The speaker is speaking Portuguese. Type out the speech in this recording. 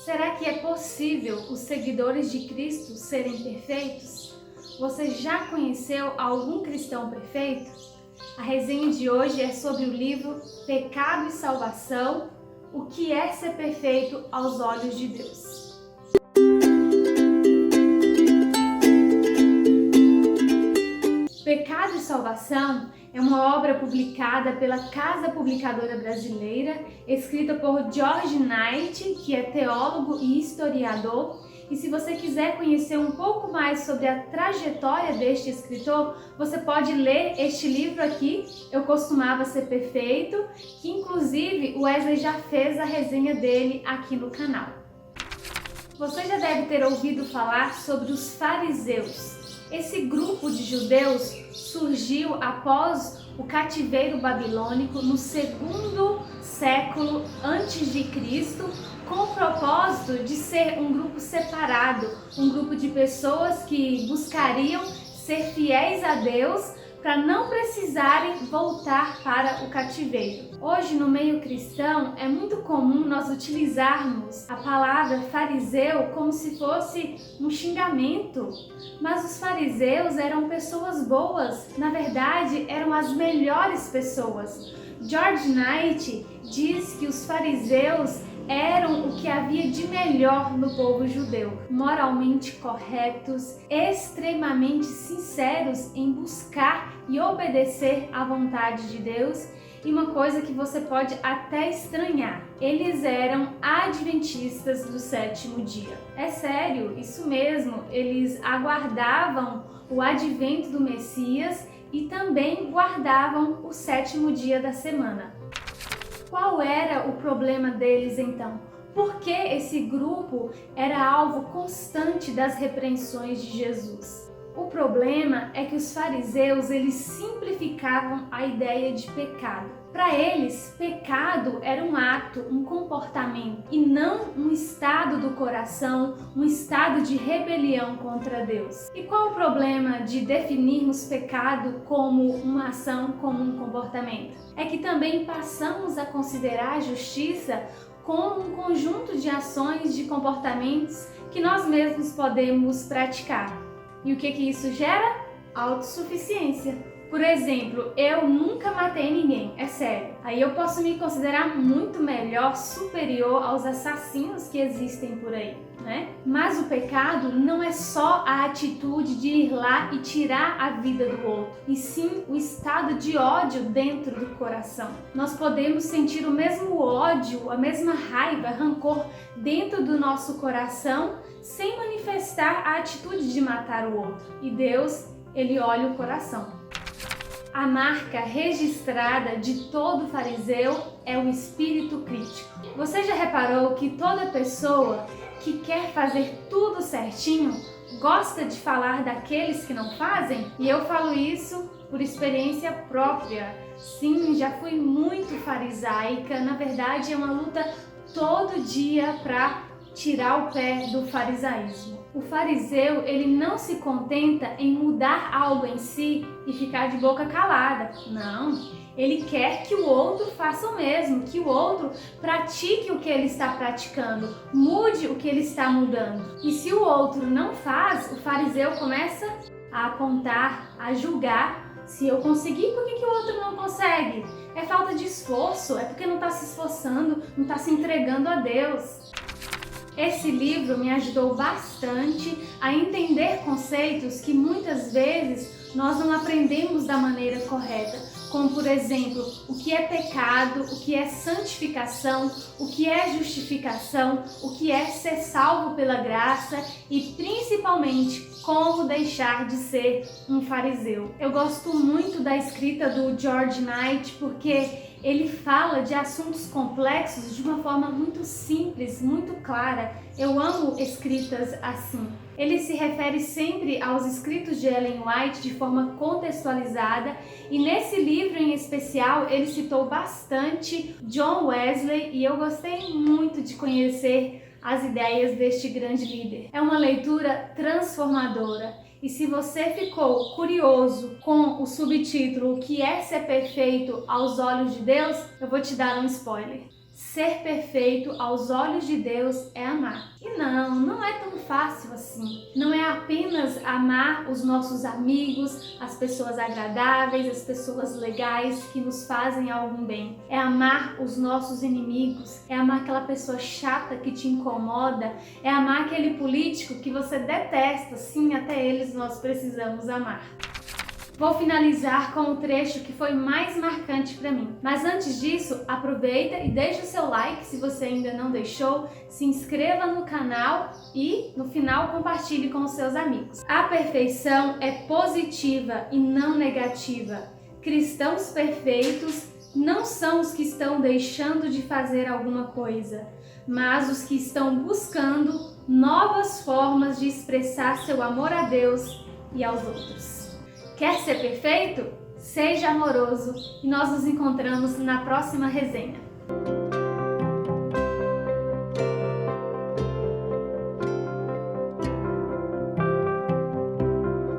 Será que é possível os seguidores de Cristo serem perfeitos? Você já conheceu algum cristão perfeito? A resenha de hoje é sobre o livro Pecado e Salvação, o que é ser perfeito aos olhos de Deus. Pecado e Salvação é uma obra publicada pela Casa Publicadora Brasileira, escrita por George Knight, que é teólogo e historiador. E se você quiser conhecer um pouco mais sobre a trajetória deste escritor, você pode ler este livro aqui, Eu Costumava Ser Perfeito, que inclusive o Wesley já fez a resenha dele aqui no canal. Você já deve ter ouvido falar sobre os fariseus. Esse grupo de judeus surgiu após o cativeiro babilônico no segundo século antes de Cristo, com o propósito de ser um grupo separado, um grupo de pessoas que buscariam ser fiéis a Deus para não precisarem voltar para o cativeiro. Hoje, no meio cristão, é muito comum nós utilizarmos a palavra fariseu como se fosse um xingamento. Mas os fariseus eram pessoas boas, na verdade, eram as melhores pessoas. George Knight diz que os fariseus eram o que havia de melhor no povo judeu, moralmente corretos, extremamente sinceros em buscar e obedecer à vontade de Deus. E uma coisa que você pode até estranhar, eles eram adventistas do sétimo dia. É sério, isso mesmo, eles aguardavam o advento do Messias e também guardavam o sétimo dia da semana. Qual era o problema deles então? Por que esse grupo era alvo constante das repreensões de Jesus? O problema é que os fariseus, eles simplificavam a ideia de pecado. Para eles, pecado era um ato, um comportamento e não um estado do coração, um estado de rebelião contra Deus. E qual o problema de definirmos pecado como uma ação, como um comportamento? É que também passamos a considerar a justiça como um conjunto de ações, de comportamentos que nós mesmos podemos praticar. E o que isso gera? Autossuficiência. Por exemplo, eu nunca matei ninguém, é sério. Aí eu posso me considerar muito melhor, superior aos assassinos que existem por aí, né? Mas o pecado não é só a atitude de ir lá e tirar a vida do outro, e sim o estado de ódio dentro do coração. Nós podemos sentir o mesmo ódio, a mesma raiva, rancor dentro do nosso coração, sem manifestar a atitude de matar o outro. E Deus, Ele olha o coração. A marca registrada de todo fariseu é o espírito crítico. Você já reparou que toda pessoa que quer fazer tudo certinho gosta de falar daqueles que não fazem? E eu falo isso por experiência própria. Sim, já fui muito farisaica. Na verdade, é uma luta todo dia para tirar o pé do farisaísmo. O fariseu, ele não se contenta em mudar algo em si e ficar de boca calada. Não, ele quer que o outro faça o mesmo, que o outro pratique o que ele está praticando, mude o que ele está mudando. E se o outro não faz, o fariseu começa a apontar, a julgar. Se eu conseguir, por que o outro não consegue? É falta de esforço, é porque não está se esforçando, não está se entregando a Deus. Esse livro me ajudou bastante a entender conceitos que muitas vezes nós não aprendemos da maneira correta, como por exemplo, o que é pecado, o que é santificação, o que é justificação, o que é ser salvo pela graça e principalmente como deixar de ser um fariseu. Eu gosto muito da escrita do George Knight porque ele fala de assuntos complexos de uma forma muito simples, muito clara. Eu amo escritas assim. Ele se refere sempre aos escritos de Ellen White de forma contextualizada e nesse livro em especial ele citou bastante John Wesley e eu gostei muito de conhecer as ideias deste grande líder. É uma leitura transformadora. E se você ficou curioso com o subtítulo O que é ser perfeito aos olhos de Deus, eu vou te dar um spoiler. Ser perfeito aos olhos de Deus é amar. E não é tão fácil assim. Não é apenas amar os nossos amigos, as pessoas agradáveis, as pessoas legais que nos fazem algum bem. É amar os nossos inimigos, é amar aquela pessoa chata que te incomoda, é amar aquele político que você detesta. Sim, até eles nós precisamos amar. Vou finalizar com o trecho que foi mais marcante para mim. Mas antes disso, aproveita e deixa o seu like se você ainda não deixou, se inscreva no canal e, no final, compartilhe com os seus amigos. A perfeição é positiva e não negativa. Cristãos perfeitos não são os que estão deixando de fazer alguma coisa, mas os que estão buscando novas formas de expressar seu amor a Deus e aos outros. Quer ser perfeito? Seja amoroso e nós nos encontramos na próxima resenha.